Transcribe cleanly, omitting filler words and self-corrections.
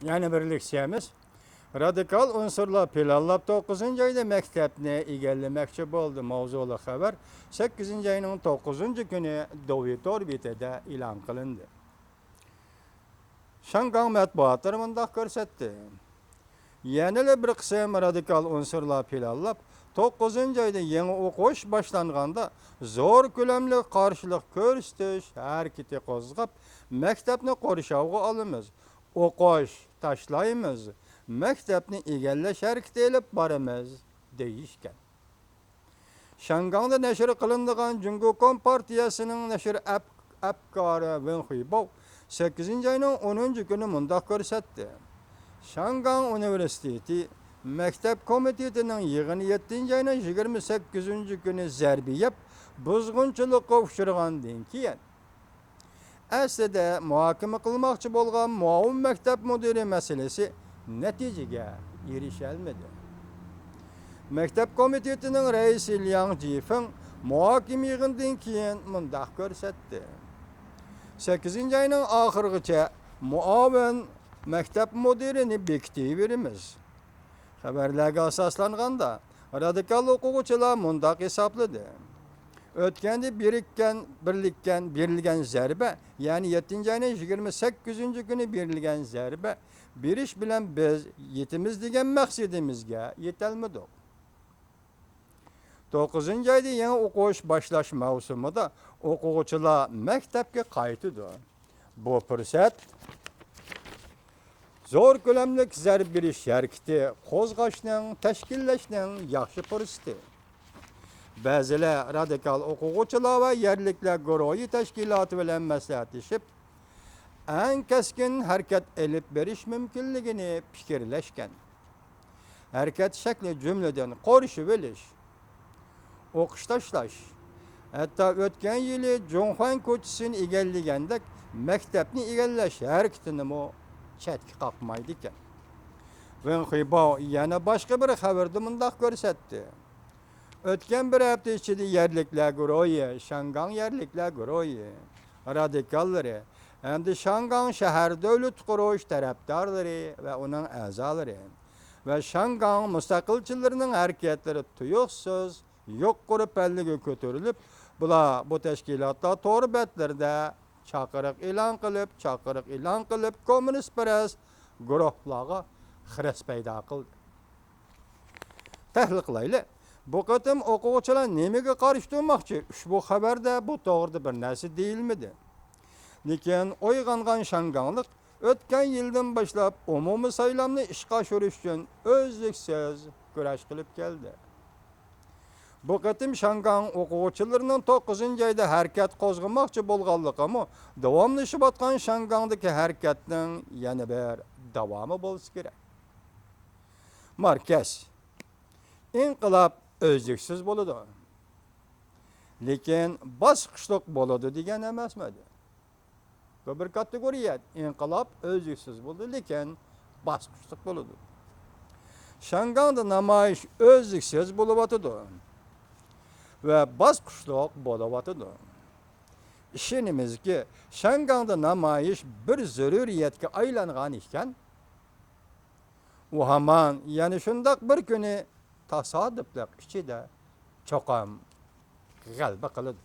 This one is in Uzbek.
Yani bir leksiyamiz radikal unsurlar planlab 9 ayda maktabni egallamoqchi bo'ldi mavzuli xabar 8 ayning 9 kuni Dovitor betida e'lon qilindi. Shangang matbuotlari mundaq ko'rsatdi. Yana bir qism radikal unsurlar planlab 9 ayda yangi o'qish boshlanganda zo'r ko'lamli qarshilik ko'rsatish harakati qo'zg'ab maktabni qo'rishovga olamiz. O'qish tashlaymiz. Maktabni egallash harakati olib boramiz deyishgan. Shangangda nashr qilingan Jungo Kompartiyasining nashr afkori Wen Huibao 8 ayning 10 kuni mundaq ko'rsatdi. Shangang Universiteti maktab komitetining yig'ini 7 ayning 28 kuni zarbiyab buzg'unchilikqa uchragandan keyin aslida muhokama qilmoqchi bo'lgan muavin maktab mudiri masalasi natijaga erishalmadi. Maktab komitetining raisi Liang Jifeng muhokama yig'inidan keyin mundaq ko'rsatdi. 8 ayning oxirigacha muavin maktab mudirini bekitib Xabarlarga asoslanganda radikal o'quvchilar mundaq hisobladi. O'tganda berilgan zarba, ya'ni 7 ayning 28 kuni berilgan zarba berish bilan biz yetimiz degan maqsadimizga yetolmadik. 9 ayda yangi o'qish boshlash mavsumida o'quvchilar maktabga qaytdi. Bu fursat zo'r ko'lamli zarb berish harakati qo'zg'ashning, tashkillashning yaxshi fursati. Ba'zilar radikal o'quvchilar va yerliklar guruhi tashkiloti bilan maslahatlashib, eng keskin harakat elib berish mumkinligini fikrlashgan. Harakat shakli jumladan qo'rishib olish, o'qish tashlash, hatto o'tgan yili Jonxuan ko'chisini egallagandek maktabni egallash harakatini chetga qoqmaydi ekan. Wen Huibao yana boshqa bir xabarda mundaq ko'rsatdi. O'tgan bir hafta ichida yerliklar guruhi, Shangang yerliklar guruhi, radikallari hamda Shangang shahar davlat qurish tarafdorlari va uning a'zolari va Shangang mustaqilchilarining harakatlari tuyuqsiz yuqori pallaga ko'tarilib, bular bu tashkilotlar to'g'ri betlarda chaqiriq e'lon qilib kommunist parast guruhlarga xiras paydo qildi. Tahlil qilaylik. Bu qatim o'quvchilar nimaga qarshi turmoqchi? Ushbu xabarda bu to'g'rida bir narsa deyilmadi. Lekin uyg'ongan Shanganglik o'tgan yildan boshlab umumiy saylovni ishga oshirish uchun o'zliksiz kurash qilib keldi. Bu qatim Shangang o'quvchilarining 9 ayda harakat qo'zg'amoqchi bo'lganligi davomlashib o'tgan Shangangdagi harakatning yana bir davomi bo'lishi kerak. Markaz inqilob o'zliksiz bo'ladi. Lekin bosqichliq bo'ladi degan emasmidi? Bu bir kategoriya. Inqilob o'zliksiz bo'ladi, lekin bosqichliq bo'ladi. Shangangda namoyish o'zliksiz bo'lib o'tadi ve bosqichliq bo'lib o'tadi. Ishonimizki, Shangangda namoyish bir zaruriyatga aylangan ekan, u hamon yana shundoq bir kuni tasodiflik ichida cho'qim g'alaba qiladi.